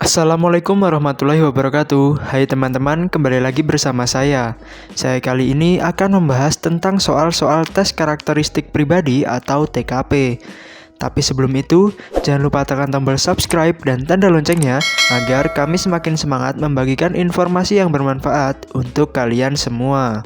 Assalamualaikum warahmatullahi wabarakatuh. Hai teman-teman, kembali lagi bersama saya. Saya kali ini akan membahas tentang soal-soal tes karakteristik pribadi atau TKP. Tapi sebelum itu, jangan lupa tekan tombol subscribe dan tanda loncengnya agar kami semakin semangat membagikan informasi yang bermanfaat untuk kalian semua.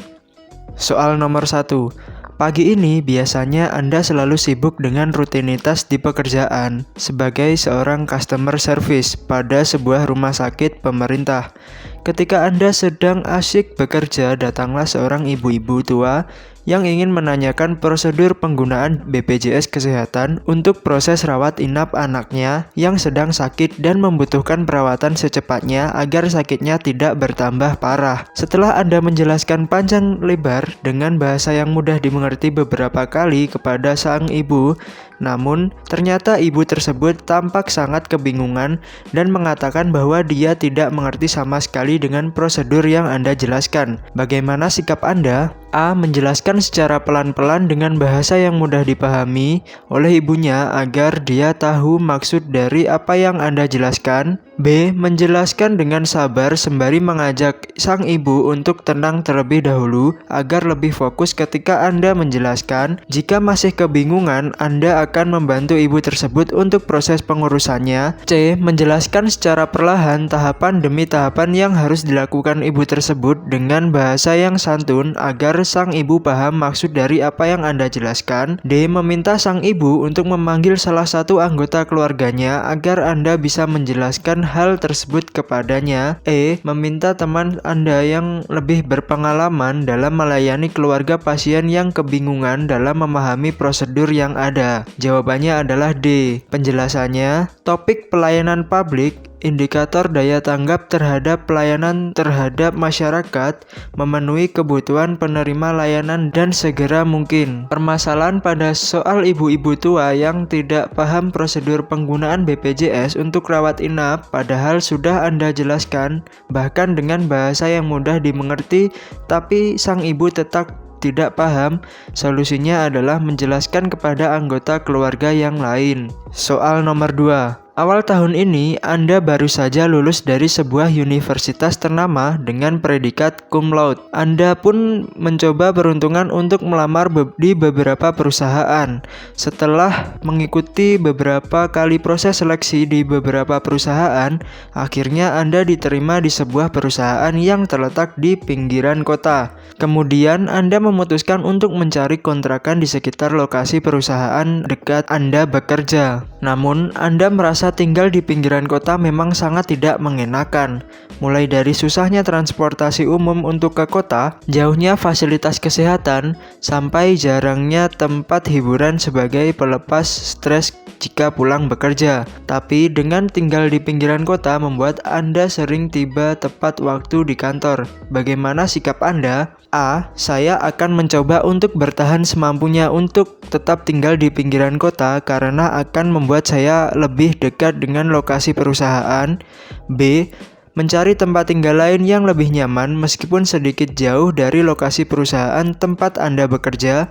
Soal nomor 1. Pagi ini biasanya Anda selalu sibuk dengan rutinitas di pekerjaan sebagai seorang customer service pada sebuah rumah sakit pemerintah. Ketika Anda sedang asyik bekerja, datanglah seorang ibu-ibu tua yang ingin menanyakan prosedur penggunaan BPJS Kesehatan untuk proses rawat inap anaknya yang sedang sakit dan membutuhkan perawatan secepatnya agar sakitnya tidak bertambah parah. Setelah Anda menjelaskan panjang lebar dengan bahasa yang mudah dimengerti beberapa kali kepada sang ibu, namun ternyata ibu tersebut tampak sangat kebingungan dan mengatakan bahwa dia tidak mengerti sama sekali dengan prosedur yang Anda jelaskan. Bagaimana sikap Anda? A. Menjelaskan secara pelan-pelan dengan bahasa yang mudah dipahami oleh ibunya agar dia tahu maksud dari apa yang Anda jelaskan. B. Menjelaskan dengan sabar sembari mengajak sang ibu untuk tenang terlebih dahulu agar lebih fokus ketika Anda menjelaskan. Jika masih kebingungan, Anda akan membantu ibu tersebut untuk proses pengurusannya. C. Menjelaskan secara perlahan tahapan demi tahapan yang harus dilakukan ibu tersebut dengan bahasa yang santun agar sang ibu paham maksud dari apa yang Anda jelaskan. D. Meminta sang ibu untuk memanggil salah satu anggota keluarganya agar Anda bisa menjelaskan hal tersebut kepadanya. E. Meminta teman Anda yang lebih berpengalaman dalam melayani keluarga pasien yang kebingungan dalam memahami prosedur yang ada. Jawabannya adalah D. Penjelasannya, topik pelayanan publik, indikator daya tanggap terhadap pelayanan terhadap masyarakat, memenuhi kebutuhan penerima layanan dan segera mungkin. Permasalahan pada soal ibu-ibu tua yang tidak paham prosedur penggunaan BPJS untuk rawat inap, padahal sudah Anda jelaskan, bahkan dengan bahasa yang mudah dimengerti, tapi sang ibu tetap tidak paham. Solusinya adalah menjelaskan kepada anggota keluarga yang lain. Soal nomor 2. Awal tahun ini, Anda baru saja lulus dari sebuah universitas ternama dengan predikat cum laude. Anda pun mencoba peruntungan untuk melamar di beberapa perusahaan. Setelah mengikuti beberapa kali proses seleksi di beberapa perusahaan, akhirnya Anda diterima di sebuah perusahaan yang terletak di pinggiran kota. Kemudian Anda memutuskan untuk mencari kontrakan di sekitar lokasi perusahaan dekat Anda bekerja. Namun, Anda merasa tinggal di pinggiran kota memang sangat tidak mengenakan. Mulai dari susahnya transportasi umum untuk ke kota, jauhnya fasilitas kesehatan, sampai jarangnya tempat hiburan sebagai pelepas stres jika pulang bekerja. Tapi dengan tinggal di pinggiran kota membuat Anda sering tiba tepat waktu di kantor. Bagaimana sikap Anda? A. Saya akan mencoba untuk bertahan semampunya untuk tetap tinggal di pinggiran kota karena akan membuat saya lebih dekat dengan lokasi perusahaan. B. Mencari tempat tinggal lain yang lebih nyaman meskipun sedikit jauh dari lokasi perusahaan tempat Anda bekerja.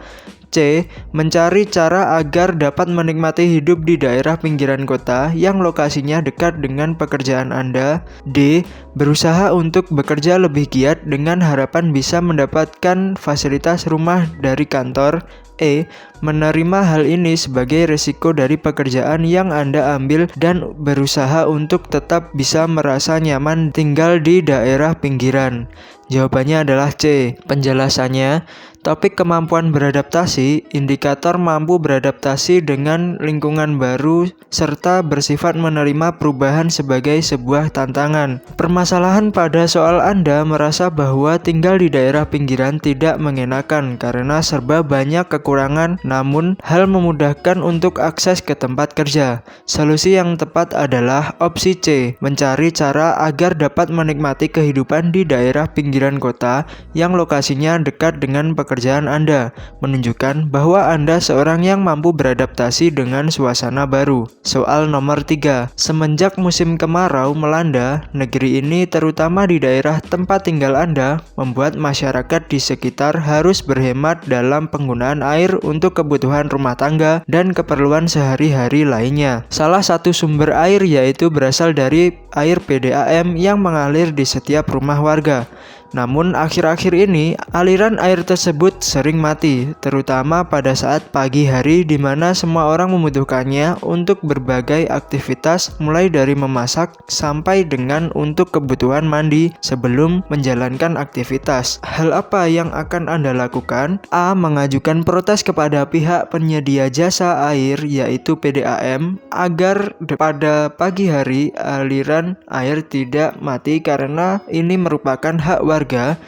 C. Mencari cara agar dapat menikmati hidup di daerah pinggiran kota yang lokasinya dekat dengan pekerjaan Anda. D. Berusaha untuk bekerja lebih giat dengan harapan bisa mendapatkan fasilitas rumah dari kantor. E. Menerima hal ini sebagai risiko dari pekerjaan yang Anda ambil dan berusaha untuk tetap bisa merasa nyaman tinggal di daerah pinggiran. Jawabannya adalah C. Penjelasannya, topik kemampuan beradaptasi, indikator mampu beradaptasi dengan lingkungan baru, serta bersifat menerima perubahan sebagai sebuah tantangan. Permasalahan pada soal Anda merasa bahwa tinggal di daerah pinggiran tidak mengenakan karena serba banyak kekurangan, namun hal memudahkan untuk akses ke tempat kerja. Solusi yang tepat adalah opsi C, mencari cara agar dapat menikmati kehidupan di daerah pinggiran kota yang lokasinya dekat dengan pekerjaan pekerjaan Anda, menunjukkan bahwa Anda seorang yang mampu beradaptasi dengan suasana baru. Soal nomor 3. Semenjak musim kemarau melanda, negeri ini terutama di daerah tempat tinggal Anda, membuat masyarakat di sekitar harus berhemat dalam penggunaan air untuk kebutuhan rumah tangga dan keperluan sehari-hari lainnya. Salah satu sumber air yaitu berasal dari air PDAM yang mengalir di setiap rumah warga. Namun akhir-akhir ini aliran air tersebut sering mati, terutama pada saat pagi hari di mana semua orang membutuhkannya untuk berbagai aktivitas mulai dari memasak sampai dengan untuk kebutuhan mandi sebelum menjalankan aktivitas. Hal apa yang akan Anda lakukan? A. Mengajukan protes kepada pihak penyedia jasa air yaitu PDAM agar pada pagi hari aliran air tidak mati karena ini merupakan hak warga.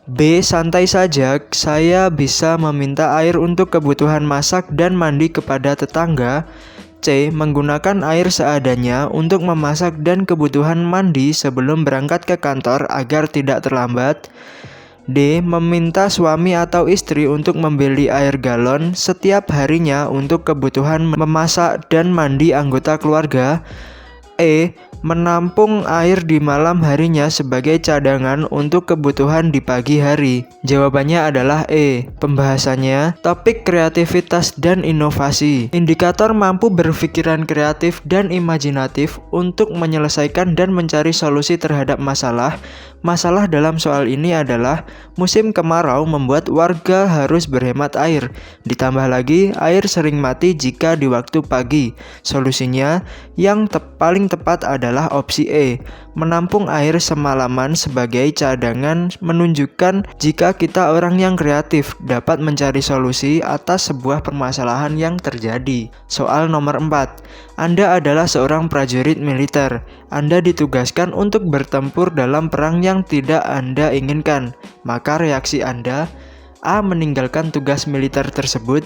B. Santai saja, saya bisa meminta air untuk kebutuhan masak dan mandi kepada tetangga. C. Menggunakan air seadanya untuk memasak dan kebutuhan mandi sebelum berangkat ke kantor agar tidak terlambat. D. Meminta suami atau istri untuk membeli air galon setiap harinya untuk kebutuhan memasak dan mandi anggota keluarga. E. Menampung air di malam harinya sebagai cadangan untuk kebutuhan di pagi hari. Jawabannya adalah E. Pembahasannya, topik kreativitas dan inovasi. Indikator mampu berpikiran kreatif dan imajinatif untuk menyelesaikan dan mencari solusi terhadap masalah. Masalah dalam soal ini adalah musim kemarau membuat warga harus berhemat air. Ditambah lagi, air sering mati jika di waktu pagi. Solusinya yang paling tepat adalah opsi E. Menampung air semalaman sebagai cadangan menunjukkan jika kita orang yang kreatif dapat mencari solusi atas sebuah permasalahan yang terjadi. Soal nomor 4. Anda adalah seorang prajurit militer. Anda ditugaskan untuk bertempur dalam perang yang tidak Anda inginkan. Maka reaksi Anda: A. Meninggalkan tugas militer tersebut.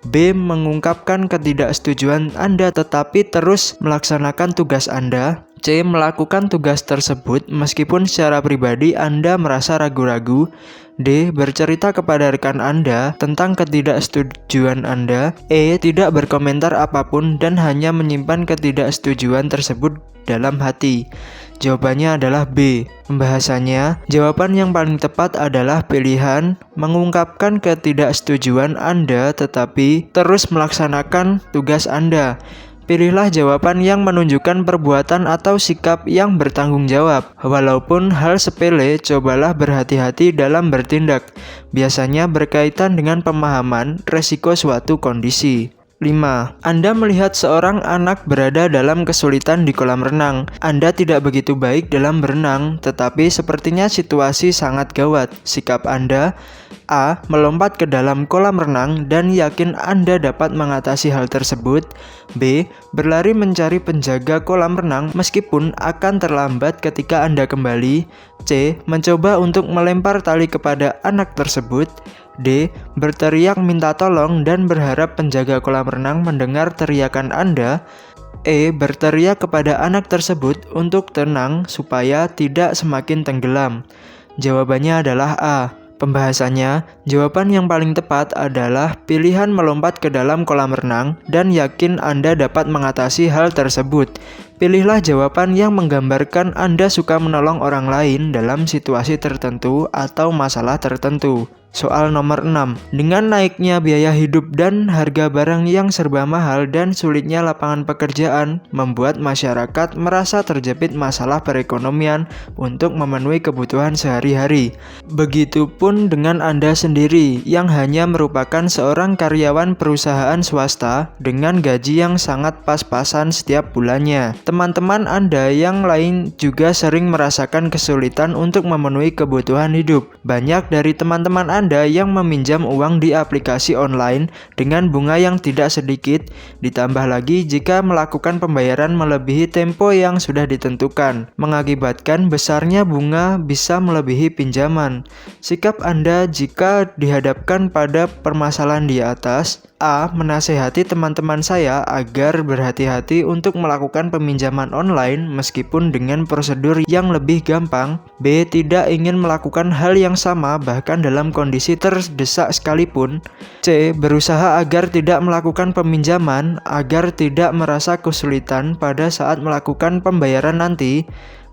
B. Mengungkapkan ketidaksetujuan Anda tetapi terus melaksanakan tugas Anda. C. Melakukan tugas tersebut meskipun secara pribadi Anda merasa ragu-ragu. D. Bercerita kepada rekan Anda tentang ketidaksetujuan Anda. E. Tidak berkomentar apapun dan hanya menyimpan ketidaksetujuan tersebut dalam hati. Jawabannya adalah B. Pembahasannya, jawaban yang paling tepat adalah pilihan mengungkapkan ketidaksetujuan Anda tetapi terus melaksanakan tugas Anda. Pilihlah jawaban yang menunjukkan perbuatan atau sikap yang bertanggung jawab. Walaupun hal sepele, cobalah berhati-hati dalam bertindak. Biasanya berkaitan dengan pemahaman resiko suatu kondisi. 5. Anda melihat seorang anak berada dalam kesulitan di kolam renang. Anda tidak begitu baik dalam berenang, tetapi sepertinya situasi sangat gawat. Sikap Anda: A. Melompat ke dalam kolam renang dan yakin Anda dapat mengatasi hal tersebut. B. Berlari mencari penjaga kolam renang meskipun akan terlambat ketika Anda kembali. C. Mencoba untuk melempar tali kepada anak tersebut. D. Berteriak minta tolong dan berharap penjaga kolam renang mendengar teriakan Anda. E. Berteriak kepada anak tersebut untuk tenang supaya tidak semakin tenggelam. Jawabannya adalah A. Pembahasannya, jawaban yang paling tepat adalah pilihan melompat ke dalam kolam renang dan yakin Anda dapat mengatasi hal tersebut. Pilihlah jawaban yang menggambarkan Anda suka menolong orang lain dalam situasi tertentu atau masalah tertentu. Soal nomor 6. Dengan naiknya biaya hidup dan harga barang yang serba mahal dan sulitnya lapangan pekerjaan, membuat masyarakat merasa terjepit masalah perekonomian untuk memenuhi kebutuhan sehari-hari. Begitupun dengan Anda sendiri yang hanya merupakan seorang karyawan perusahaan swasta dengan gaji yang sangat pas-pasan setiap bulannya. Teman-teman Anda yang lain juga sering merasakan kesulitan untuk memenuhi kebutuhan hidup. Banyak dari teman-teman Anda yang meminjam uang di aplikasi online dengan bunga yang tidak sedikit, ditambah lagi jika melakukan pembayaran melebihi tempo yang sudah ditentukan, mengakibatkan besarnya bunga bisa melebihi pinjaman. Sikap Anda jika dihadapkan pada permasalahan di atas: A. Menasehati teman-teman saya agar berhati-hati untuk melakukan peminjaman online meskipun dengan prosedur yang lebih gampang. B. Tidak ingin melakukan hal yang sama bahkan dalam kondisi terdesak sekalipun. C. Berusaha agar tidak melakukan peminjaman agar tidak merasa kesulitan pada saat melakukan pembayaran nanti.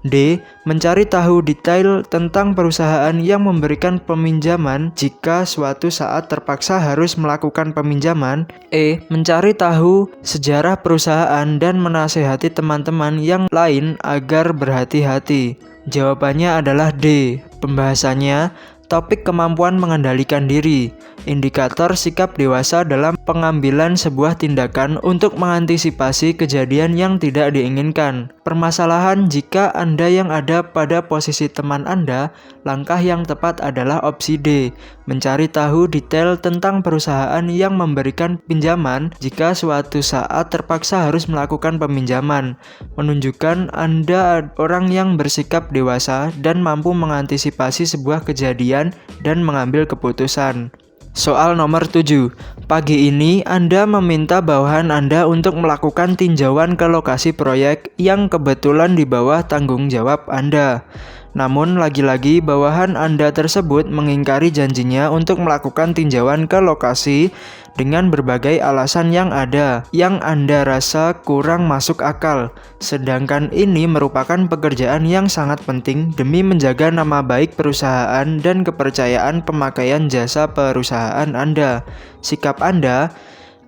D. Mencari tahu detail tentang perusahaan yang memberikan peminjaman jika suatu saat terpaksa harus melakukan peminjaman. E. Mencari tahu sejarah perusahaan dan menasehati teman-teman yang lain agar berhati-hati. Jawabannya adalah D. Pembahasannya, topik kemampuan mengendalikan diri, indikator sikap dewasa dalam pengambilan sebuah tindakan untuk mengantisipasi kejadian yang tidak diinginkan. Permasalahan jika Anda yang ada pada posisi teman Anda, langkah yang tepat adalah opsi D, mencari tahu detail tentang perusahaan yang memberikan pinjaman jika suatu saat terpaksa harus melakukan peminjaman, menunjukkan Anda orang yang bersikap dewasa dan mampu mengantisipasi sebuah kejadian dan mengambil keputusan. Soal nomor 7. Pagi ini Anda meminta bawahan Anda untuk melakukan tinjauan ke lokasi proyek yang kebetulan di bawah tanggung jawab Anda. Namun lagi-lagi bawahan Anda tersebut mengingkari janjinya untuk melakukan tinjauan ke lokasi dengan berbagai alasan yang ada, yang Anda rasa kurang masuk akal. Sedangkan ini merupakan pekerjaan yang sangat penting demi menjaga nama baik perusahaan dan kepercayaan pemakaian jasa perusahaan Anda. Sikap Anda: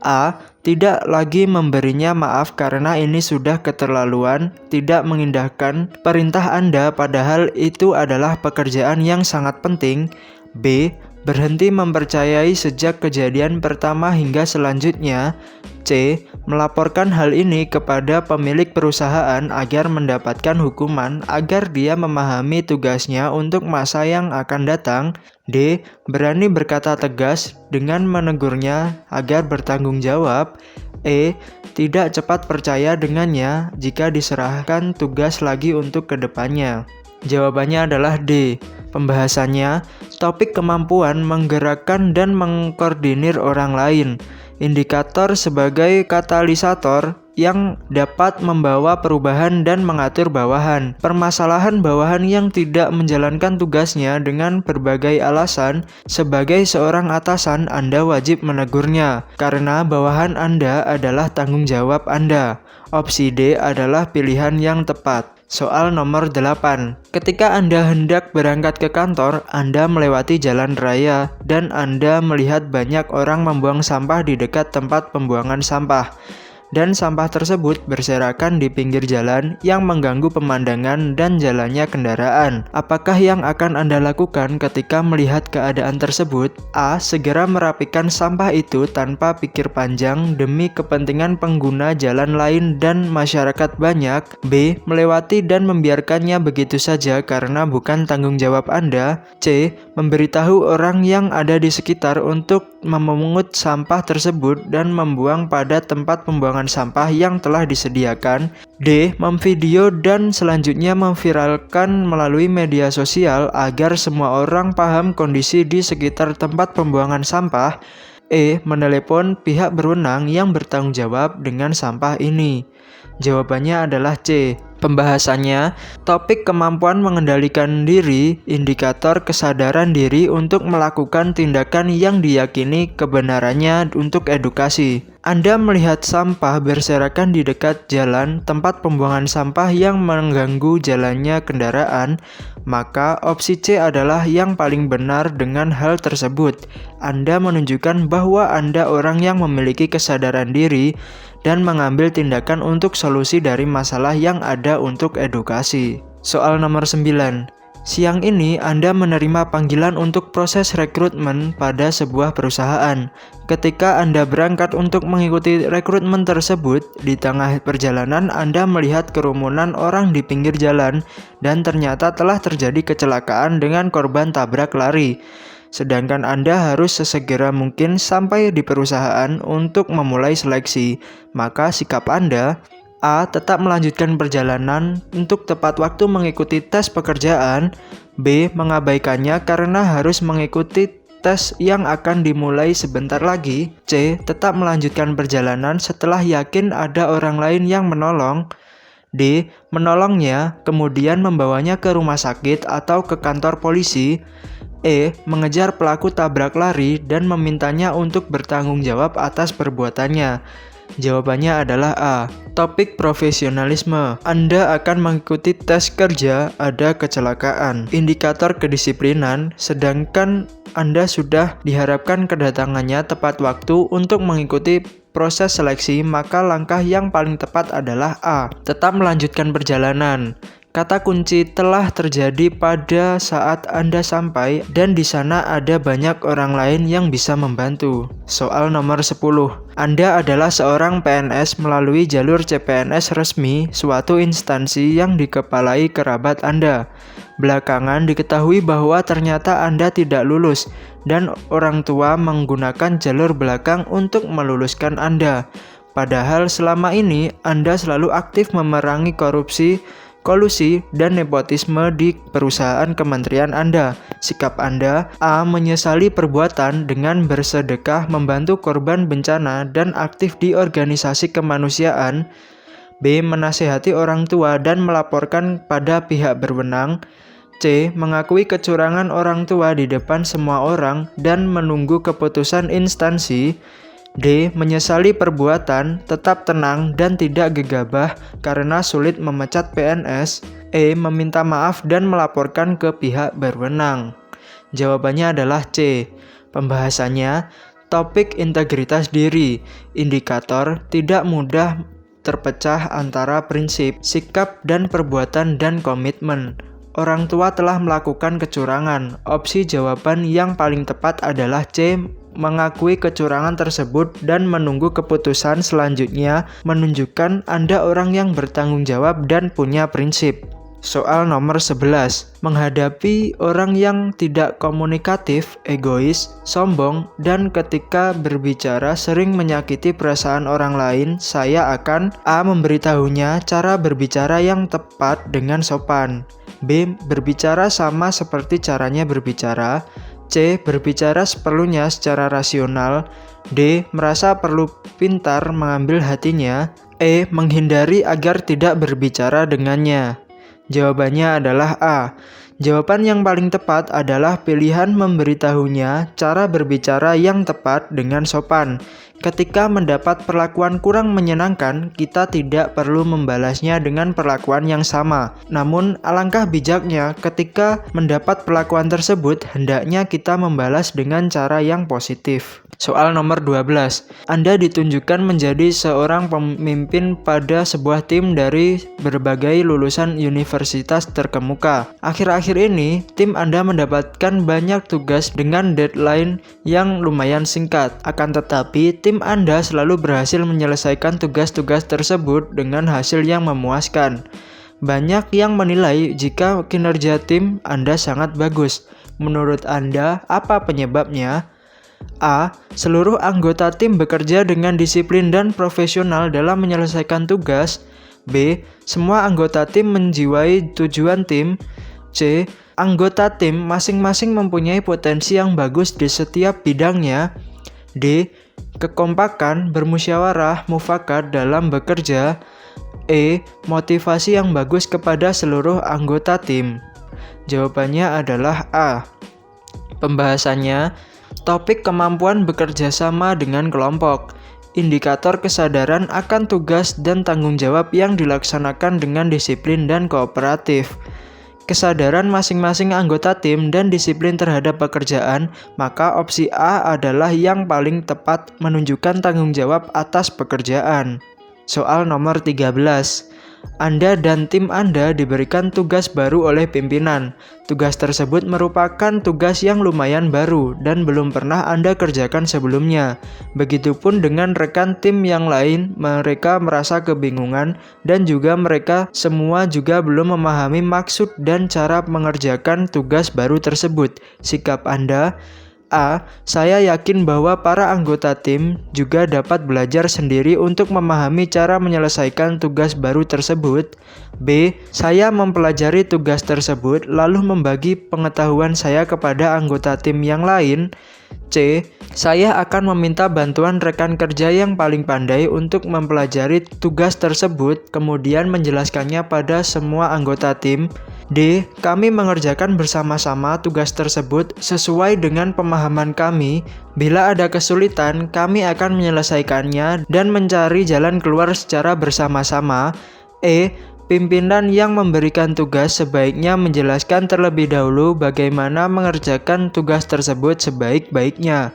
A. Tidak lagi memberinya maaf karena ini sudah keterlaluan, tidak mengindahkan perintah Anda padahal itu adalah pekerjaan yang sangat penting. B. Berhenti mempercayai sejak kejadian pertama hingga selanjutnya. C. Melaporkan hal ini kepada pemilik perusahaan agar mendapatkan hukuman agar dia memahami tugasnya untuk masa yang akan datang. D. Berani berkata tegas dengan menegurnya agar bertanggung jawab. E. Tidak cepat percaya dengannya jika diserahkan tugas lagi untuk kedepannya. Jawabannya adalah D. Pembahasannya, topik kemampuan menggerakkan dan mengkoordinir orang lain, indikator sebagai katalisator yang dapat membawa perubahan dan mengatur bawahan. Permasalahan bawahan yang tidak menjalankan tugasnya dengan berbagai alasan. Sebagai seorang atasan, Anda wajib menegurnya, karena bawahan Anda adalah tanggung jawab Anda. Opsi D adalah pilihan yang tepat. Soal nomor 8. Ketika Anda hendak berangkat ke kantor, Anda melewati jalan raya dan Anda melihat banyak orang membuang sampah di dekat tempat pembuangan sampah. Dan sampah tersebut berserakan di pinggir jalan yang mengganggu pemandangan dan jalannya kendaraan. Apakah yang akan Anda lakukan ketika melihat keadaan tersebut? A. Segera merapikan sampah itu tanpa pikir panjang demi kepentingan pengguna jalan lain dan masyarakat banyak. B. Melewati dan membiarkannya begitu saja karena bukan tanggung jawab Anda. C. Memberitahu orang yang ada di sekitar untuk memungut sampah tersebut dan membuang pada tempat pembuangan sampah yang telah disediakan. D. Memvideo dan selanjutnya memviralkan melalui media sosial agar semua orang paham kondisi di sekitar tempat pembuangan sampah. E. Menelepon pihak berwenang yang bertanggung jawab dengan sampah ini. Jawabannya adalah C. Pembahasannya, topik kemampuan mengendalikan diri, indikator kesadaran diri untuk melakukan tindakan yang diyakini kebenarannya untuk edukasi. Anda melihat sampah berserakan di dekat jalan tempat pembuangan sampah yang mengganggu jalannya kendaraan, maka opsi C adalah yang paling benar dengan hal tersebut. Anda menunjukkan bahwa Anda orang yang memiliki kesadaran diri dan mengambil tindakan untuk solusi dari masalah yang ada untuk edukasi. Soal nomor 9. Siang ini Anda menerima panggilan untuk proses rekrutmen pada sebuah perusahaan. Ketika Anda berangkat untuk mengikuti rekrutmen tersebut, di tengah perjalanan Anda melihat kerumunan orang di pinggir jalan dan ternyata telah terjadi kecelakaan dengan korban tabrak lari. Sedangkan Anda harus sesegera mungkin sampai di perusahaan untuk memulai seleksi. Maka sikap Anda: A. Tetap melanjutkan perjalanan untuk tepat waktu mengikuti tes pekerjaan. B. Mengabaikannya karena harus mengikuti tes yang akan dimulai sebentar lagi. C. Tetap melanjutkan perjalanan setelah yakin ada orang lain yang menolong. D. Menolongnya, kemudian membawanya ke rumah sakit atau ke kantor polisi. E. Mengejar pelaku tabrak lari dan memintanya untuk bertanggung jawab atas perbuatannya. Jawabannya adalah A. Topik profesionalisme. Anda akan mengikuti tes kerja, ada kecelakaan, indikator kedisiplinan, sedangkan Anda sudah diharapkan kedatangannya tepat waktu untuk mengikuti proses seleksi, maka langkah yang paling tepat adalah A. Tetap melanjutkan perjalanan. Kata kunci telah terjadi pada saat Anda sampai dan di sana ada banyak orang lain yang bisa membantu. Soal nomor 10. Anda adalah seorang PNS melalui jalur CPNS resmi, suatu instansi yang dikepalai kerabat Anda. Belakangan diketahui bahwa ternyata Anda tidak lulus dan orang tua menggunakan jalur belakang untuk meluluskan Anda. Padahal selama ini Anda selalu aktif memerangi korupsi, kolusi, dan nepotisme di perusahaan kementerian Anda. Sikap Anda: A. Menyesali perbuatan dengan bersedekah membantu korban bencana dan aktif di organisasi kemanusiaan. B. Menasihati orang tua dan melaporkan pada pihak berwenang. C. Mengakui kecurangan orang tua di depan semua orang dan menunggu keputusan instansi. D. Menyesali perbuatan, tetap tenang dan tidak gegabah karena sulit memecat PNS. E. Meminta maaf dan melaporkan ke pihak berwenang. Jawabannya adalah C. Pembahasannya: topik integritas diri, indikator tidak mudah terpecah antara prinsip, sikap dan perbuatan dan komitmen. Orang tua telah melakukan kecurangan. Opsi jawaban yang paling tepat adalah C. Mengakui kecurangan tersebut dan menunggu keputusan selanjutnya menunjukkan Anda orang yang bertanggung jawab dan punya prinsip. Soal nomor 11. Menghadapi orang yang tidak komunikatif, egois, sombong, dan ketika berbicara sering menyakiti perasaan orang lain, saya akan A. Memberitahunya cara berbicara yang tepat dengan sopan. B. Berbicara sama seperti caranya berbicara. C. Berbicara seperlunya secara rasional. D. Merasa perlu pintar mengambil hatinya. E. Menghindari agar tidak berbicara dengannya. Jawabannya adalah A. Jawaban yang paling tepat adalah pilihan memberitahunya cara berbicara yang tepat dengan sopan. Ketika mendapat perlakuan kurang menyenangkan, kita tidak perlu membalasnya dengan perlakuan yang sama. Namun, alangkah bijaknya ketika mendapat perlakuan tersebut, hendaknya kita membalas dengan cara yang positif. Soal nomor 12. Anda ditunjukkan menjadi seorang pemimpin pada sebuah tim dari berbagai lulusan universitas terkemuka. Akhir-akhir ini, tim Anda mendapatkan banyak tugas dengan deadline yang lumayan singkat. Akan tetapi, tim Anda selalu berhasil menyelesaikan tugas-tugas tersebut dengan hasil yang memuaskan. Banyak yang menilai jika kinerja tim Anda sangat bagus. Menurut Anda, apa penyebabnya? A. Seluruh anggota tim bekerja dengan disiplin dan profesional dalam menyelesaikan tugas. B. Semua anggota tim menjiwai tujuan tim. C. Anggota tim masing-masing mempunyai potensi yang bagus di setiap bidangnya. D. Kekompakan, bermusyawarah, mufakat dalam bekerja. E. Motivasi yang bagus kepada seluruh anggota tim. Jawabannya adalah A. Pembahasannya: topik kemampuan bekerja sama dengan kelompok, indikator kesadaran akan tugas dan tanggung jawab yang dilaksanakan dengan disiplin dan kooperatif. Kesadaran masing-masing anggota tim dan disiplin terhadap pekerjaan, maka opsi A adalah yang paling tepat menunjukkan tanggung jawab atas pekerjaan. Soal nomor 13. Anda dan tim Anda diberikan tugas baru oleh pimpinan. Tugas tersebut merupakan tugas yang lumayan baru dan belum pernah Anda kerjakan sebelumnya. Begitupun dengan rekan tim yang lain, mereka merasa kebingungan dan juga mereka semua juga belum memahami maksud dan cara mengerjakan tugas baru tersebut. Sikap Anda: A. Saya yakin bahwa para anggota tim juga dapat belajar sendiri untuk memahami cara menyelesaikan tugas baru tersebut. B. Saya mempelajari tugas tersebut lalu membagi pengetahuan saya kepada anggota tim yang lain. C. Saya akan meminta bantuan rekan kerja yang paling pandai untuk mempelajari tugas tersebut, kemudian menjelaskannya pada semua anggota tim. D. Kami mengerjakan bersama-sama tugas tersebut sesuai dengan pemahaman kami. Bila ada kesulitan, kami akan menyelesaikannya dan mencari jalan keluar secara bersama-sama. E. Pimpinan yang memberikan tugas sebaiknya menjelaskan terlebih dahulu bagaimana mengerjakan tugas tersebut sebaik-baiknya.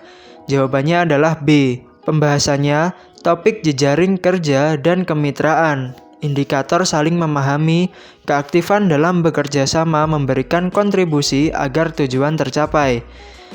Jawabannya adalah B. Pembahasannya, topik jejaring kerja dan kemitraan. Indikator saling memahami, keaktifan dalam bekerja sama memberikan kontribusi agar tujuan tercapai.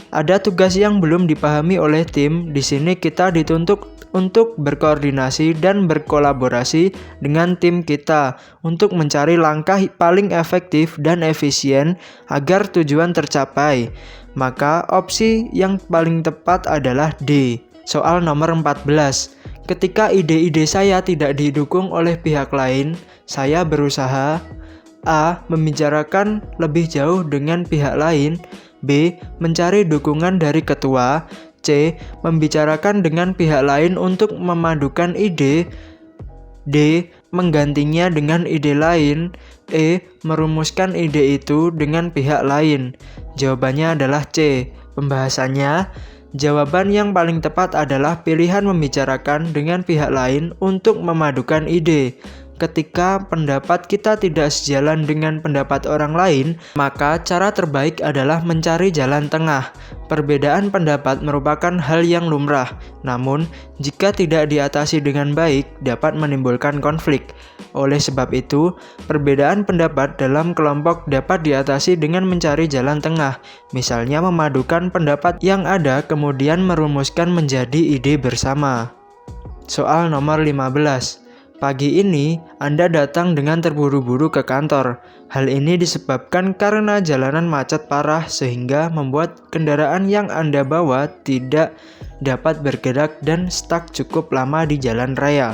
Ada tugas yang belum dipahami oleh tim, di sini kita dituntut untuk berkoordinasi dan berkolaborasi dengan tim kita untuk mencari langkah paling efektif dan efisien agar tujuan tercapai. Maka opsi yang paling tepat adalah D. Soal nomor 14. Ketika ide-ide saya tidak didukung oleh pihak lain, saya berusaha A. Membicarakan lebih jauh dengan pihak lain. B. Mencari dukungan dari ketua. C. Membicarakan dengan pihak lain untuk memadukan ide. D. Menggantinya dengan ide lain. E. Merumuskan ide itu dengan pihak lain. Jawabannya adalah C. Pembahasannya, jawaban yang paling tepat adalah pilihan membicarakan dengan pihak lain untuk memadukan ide. Ketika pendapat kita tidak sejalan dengan pendapat orang lain, maka cara terbaik adalah mencari jalan tengah. Perbedaan pendapat merupakan hal yang lumrah, namun jika tidak diatasi dengan baik, dapat menimbulkan konflik. Oleh sebab itu, perbedaan pendapat dalam kelompok dapat diatasi dengan mencari jalan tengah, misalnya memadukan pendapat yang ada kemudian merumuskan menjadi ide bersama. Soal nomor 15. Pagi ini, Anda datang dengan terburu-buru ke kantor. Hal ini disebabkan karena jalanan macet parah sehingga membuat kendaraan yang Anda bawa tidak dapat bergerak dan stuck cukup lama di jalan raya.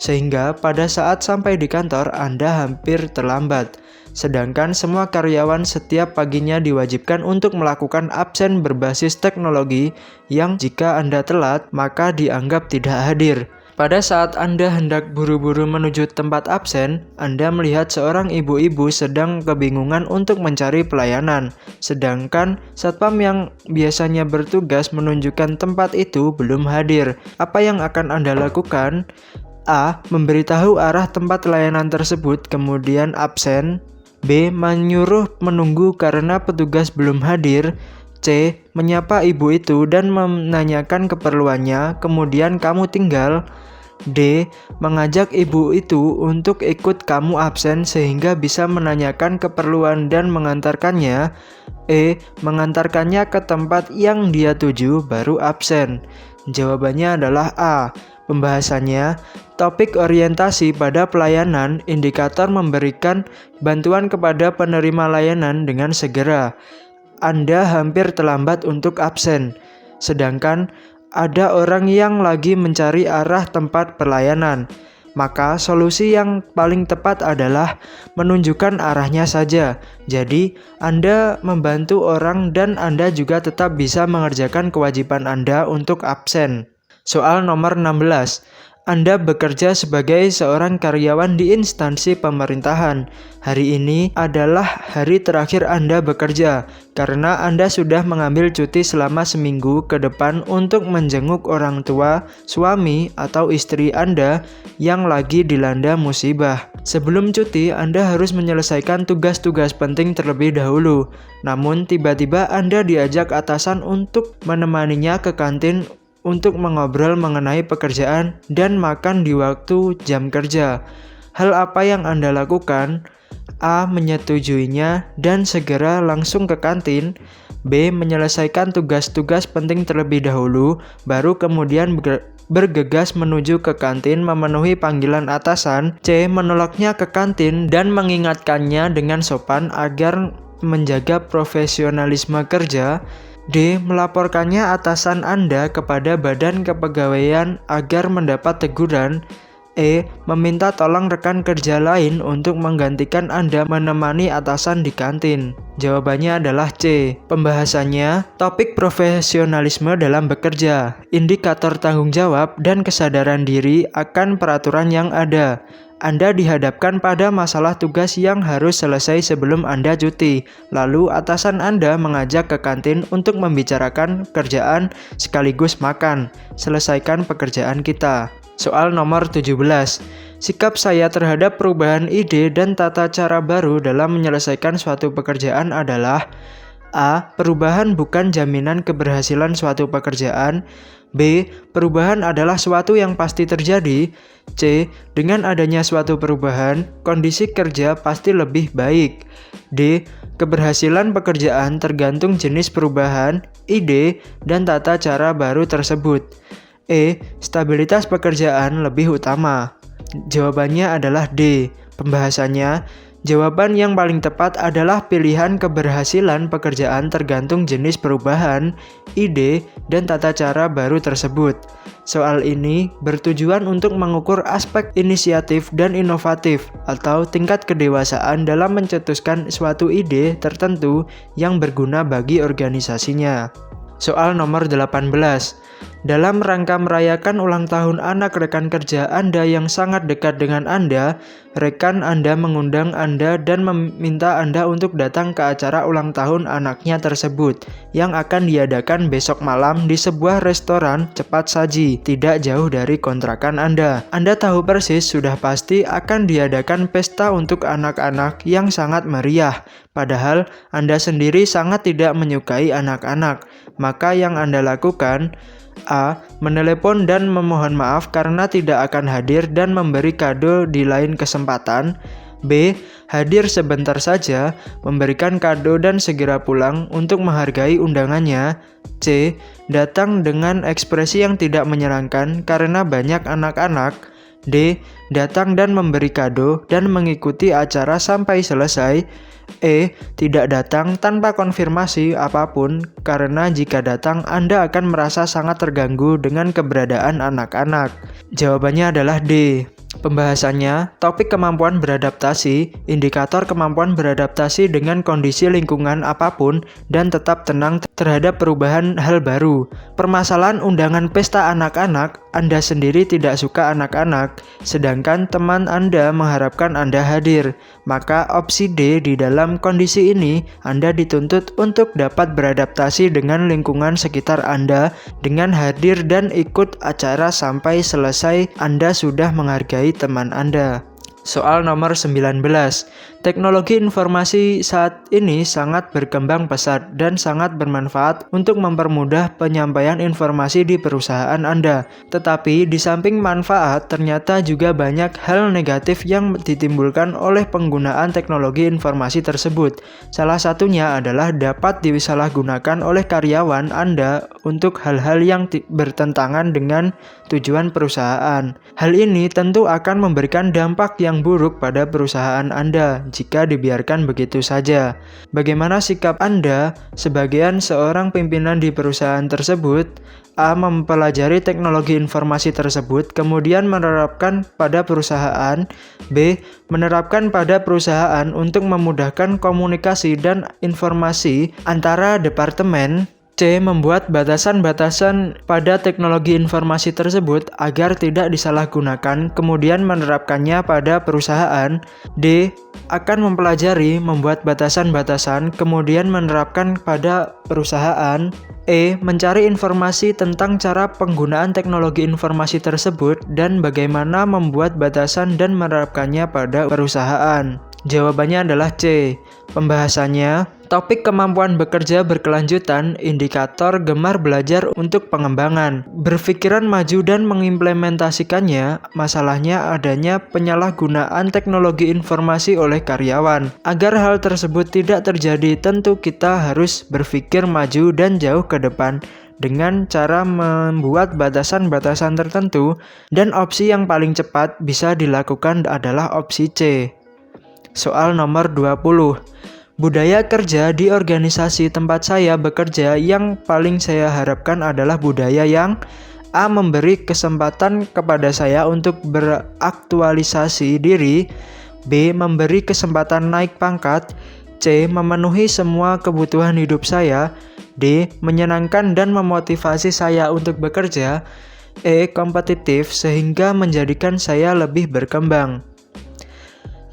Sehingga pada saat sampai di kantor, Anda hampir terlambat. Sedangkan semua karyawan setiap paginya diwajibkan untuk melakukan absen berbasis teknologi yang jika Anda telat, maka dianggap tidak hadir. Pada saat Anda hendak buru-buru menuju tempat absen, Anda melihat seorang ibu-ibu sedang kebingungan untuk mencari pelayanan. Sedangkan satpam yang biasanya bertugas menunjukkan tempat itu belum hadir. Apa yang akan Anda lakukan? A. Memberitahu arah tempat layanan tersebut, kemudian absen. B. Menyuruh menunggu karena petugas belum hadir. C. Menyapa ibu itu dan menanyakan keperluannya, kemudian kamu tinggal. D. Mengajak ibu itu untuk ikut kamu absen sehingga bisa menanyakan keperluan dan mengantarkannya. E. Mengantarkannya ke tempat yang dia tuju baru absen. Jawabannya adalah A. Pembahasannya, topik orientasi pada pelayanan, indikator memberikan bantuan kepada penerima layanan dengan segera. Anda hampir terlambat untuk absen, sedangkan ada orang yang lagi mencari arah tempat pelayanan. Maka solusi yang paling tepat adalah menunjukkan arahnya saja. Jadi, Anda membantu orang dan Anda juga tetap bisa mengerjakan kewajiban Anda untuk absen. Soal nomor 16. Anda bekerja sebagai seorang karyawan di instansi pemerintahan. Hari ini adalah hari terakhir Anda bekerja, karena Anda sudah mengambil cuti selama seminggu ke depan untuk menjenguk orang tua, suami, atau istri Anda yang lagi dilanda musibah. Sebelum cuti, Anda harus menyelesaikan tugas-tugas penting terlebih dahulu. Namun, tiba-tiba Anda diajak atasan untuk menemaninya ke kantin untuk mengobrol mengenai pekerjaan dan makan di waktu jam kerja. Hal apa yang Anda lakukan? A. Menyetujuinya dan segera langsung ke kantin. B. Menyelesaikan tugas-tugas penting terlebih dahulu, baru kemudian bergegas menuju ke kantin memenuhi panggilan atasan. C. Menolaknya ke kantin dan mengingatkannya dengan sopan agar menjaga profesionalisme kerja. D. Melaporkannya atasan Anda kepada Badan Kepegawaian agar mendapat teguran. E. Meminta tolong rekan kerja lain untuk menggantikan Anda menemani atasan di kantin. Jawabannya adalah C. Pembahasannya, topik profesionalisme dalam bekerja, indikator tanggung jawab dan kesadaran diri akan peraturan yang ada. Anda dihadapkan pada masalah tugas yang harus selesai sebelum Anda cuti. Lalu atasan Anda mengajak ke kantin untuk membicarakan kerjaan sekaligus makan. Selesaikan pekerjaan kita. Soal nomor 17. Sikap saya terhadap perubahan ide dan tata cara baru dalam menyelesaikan suatu pekerjaan adalah: A. Perubahan bukan jaminan keberhasilan suatu pekerjaan. B. Perubahan adalah suatu yang pasti terjadi. C. Dengan adanya suatu perubahan, kondisi kerja pasti lebih baik. D. Keberhasilan pekerjaan tergantung jenis perubahan, ide, dan tata cara baru tersebut. E. Stabilitas pekerjaan lebih utama. Jawabannya adalah D. Pembahasannya, jawaban yang paling tepat adalah pilihan keberhasilan pekerjaan tergantung jenis perubahan, ide, dan tata cara baru tersebut. Soal ini bertujuan untuk mengukur aspek inisiatif dan inovatif atau tingkat kedewasaan dalam mencetuskan suatu ide tertentu yang berguna bagi organisasinya. Soal nomor 18. Dalam rangka merayakan ulang tahun anak rekan kerja Anda yang sangat dekat dengan Anda, rekan Anda mengundang Anda dan meminta Anda untuk datang ke acara ulang tahun anaknya tersebut yang akan diadakan besok malam di sebuah restoran cepat saji tidak jauh dari kontrakan Anda. Anda tahu persis sudah pasti akan diadakan pesta untuk anak-anak yang sangat meriah, padahal Anda sendiri sangat tidak menyukai anak-anak. Maka yang Anda lakukan: A. Menelepon dan memohon maaf karena tidak akan hadir dan memberi kado di lain kesempatan. B. Hadir sebentar saja, memberikan kado dan segera pulang untuk menghargai undangannya. C. Datang dengan ekspresi yang tidak menyenangkan karena banyak anak-anak. D. Datang dan memberi kado dan mengikuti acara sampai selesai. E. Tidak datang tanpa konfirmasi apapun karena jika datang Anda akan merasa sangat terganggu dengan keberadaan anak-anak. Jawabannya adalah D. Pembahasannya, topik kemampuan beradaptasi, indikator kemampuan beradaptasi dengan kondisi lingkungan apapun dan tetap tenang terhadap perubahan hal baru. Permasalahan undangan pesta anak-anak, Anda sendiri tidak suka anak-anak, sedangkan teman Anda mengharapkan Anda hadir. Maka opsi D, di dalam kondisi ini, Anda dituntut untuk dapat beradaptasi dengan lingkungan sekitar Anda dengan hadir dan ikut acara sampai selesai. Anda sudah menghargai teman Anda. Soal nomor 19. Teknologi informasi saat ini sangat berkembang pesat dan sangat bermanfaat untuk mempermudah penyampaian informasi di perusahaan Anda. Tetapi di samping manfaat, ternyata juga banyak hal negatif yang ditimbulkan oleh penggunaan teknologi informasi tersebut. Salah satunya adalah dapat disalahgunakan oleh karyawan Anda untuk hal-hal yang bertentangan dengan tujuan perusahaan. Hal ini tentu akan memberikan dampak yang buruk pada perusahaan Anda jika dibiarkan begitu saja. Bagaimana sikap Anda sebagai seorang pimpinan di perusahaan tersebut? A. Mempelajari teknologi informasi tersebut, kemudian menerapkan pada perusahaan. B. Menerapkan pada perusahaan untuk memudahkan komunikasi dan informasi antara departemen. C. Membuat batasan-batasan pada teknologi informasi tersebut agar tidak disalahgunakan, kemudian menerapkannya pada perusahaan. D. Akan mempelajari, membuat batasan-batasan, kemudian menerapkan pada perusahaan. E. Mencari informasi tentang cara penggunaan teknologi informasi tersebut dan bagaimana membuat batasan dan menerapkannya pada perusahaan. Jawabannya adalah C. Pembahasannya, topik kemampuan bekerja berkelanjutan, indikator gemar belajar untuk pengembangan, berpikiran maju dan mengimplementasikannya. Masalahnya adanya penyalahgunaan teknologi informasi oleh karyawan. Agar hal tersebut tidak terjadi, tentu kita harus berpikir maju dan jauh ke depan dengan cara membuat batasan-batasan tertentu, dan opsi yang paling cepat bisa dilakukan adalah opsi C. Soal nomor 20. Budaya kerja di organisasi tempat saya bekerja yang paling saya harapkan adalah budaya yang A. Memberi kesempatan kepada saya untuk beraktualisasi diri, B. Memberi kesempatan naik pangkat, C. Memenuhi semua kebutuhan hidup saya, D. Menyenangkan dan memotivasi saya untuk bekerja, E. Kompetitif sehingga menjadikan saya lebih berkembang.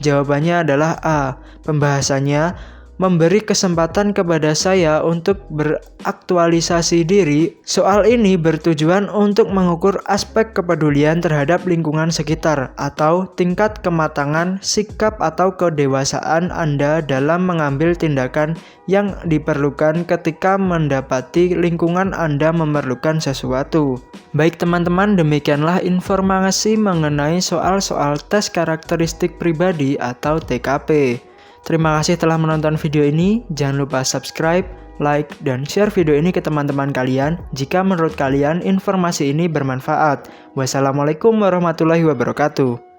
Jawabannya adalah A. Pembahasannya memberi kesempatan kepada saya untuk beraktualisasi diri. Soal ini bertujuan untuk mengukur aspek kepedulian terhadap lingkungan sekitar atau tingkat kematangan, sikap atau kedewasaan Anda dalam mengambil tindakan yang diperlukan ketika mendapati lingkungan Anda memerlukan sesuatu. Baik teman-teman, demikianlah informasi mengenai soal-soal tes karakteristik pribadi atau TKP. Terima kasih telah menonton video ini. Jangan lupa subscribe, like, dan share video ini ke teman-teman kalian jika menurut kalian informasi ini bermanfaat. Wassalamualaikum warahmatullahi wabarakatuh.